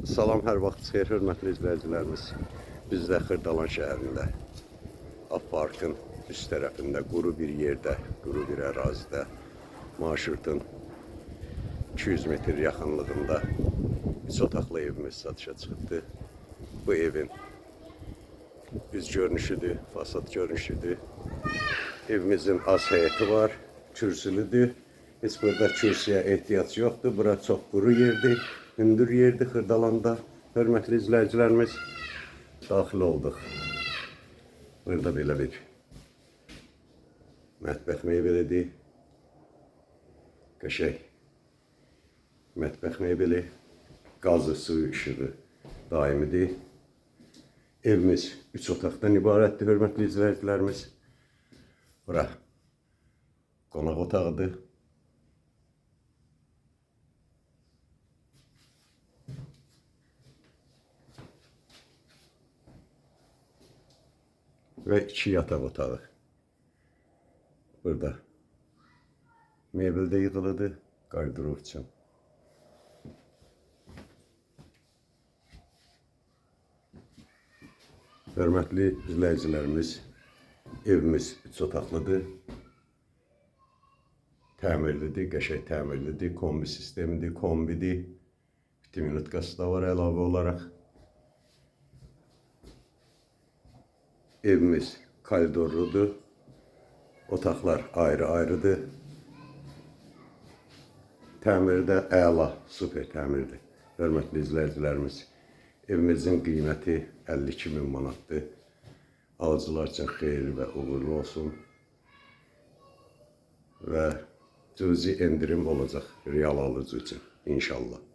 Salam, hər vaxt xeyir, hörmətli izləyicilərimiz. Biz də Xırdalan şəhərində, Aparkın üst tərəfində, quru bir yerdə, quru bir ərazidə, marşrutun 200 metr yaxınlığında 3 otaqlı evimiz satışa çıxıbdır. Bu evin üz görünüşüdür, fasad görünüşüdür. Evimizin az həyəti var, kürsülüdür. Heç burada kürsüyə ehtiyac yoxdur. Bura çox quru yerdir, hündür yerdir Xırdalanda. Hörmətli izləyicilərimiz, daxil olduq. Burada belə bir mətbəx mebelidir. Qəşəng mətbəx mebeli, qazı, suyu, işığı daimidir. Evimiz 3 otaqdan ibarətdir, hörmətli izləyicilərimiz. Bura qonaq otağıdır. Ve 2 yataq otağı. Burada mebel də yığılıdır, qardırov üçün. Hörmətli izləyicilərimiz, evimiz 3 otaqlıdır. Təmirlidir, qəşəng təmirlidir, kombi sistemidir, kombidir. Vitaminat qası da var əlavə olaraq. Evimiz koridorludur. Otaqlar ayrı-ayrıdır. Təmirdə əla, super təmirdir. Hörmətli izləyicilərimiz, evimizin qiyməti 52.000 manatdır. Alıcılar üçün xeyirli və uğurlu olsun. Və cüzi endirim olacaq real alıcı üçün, inşallah.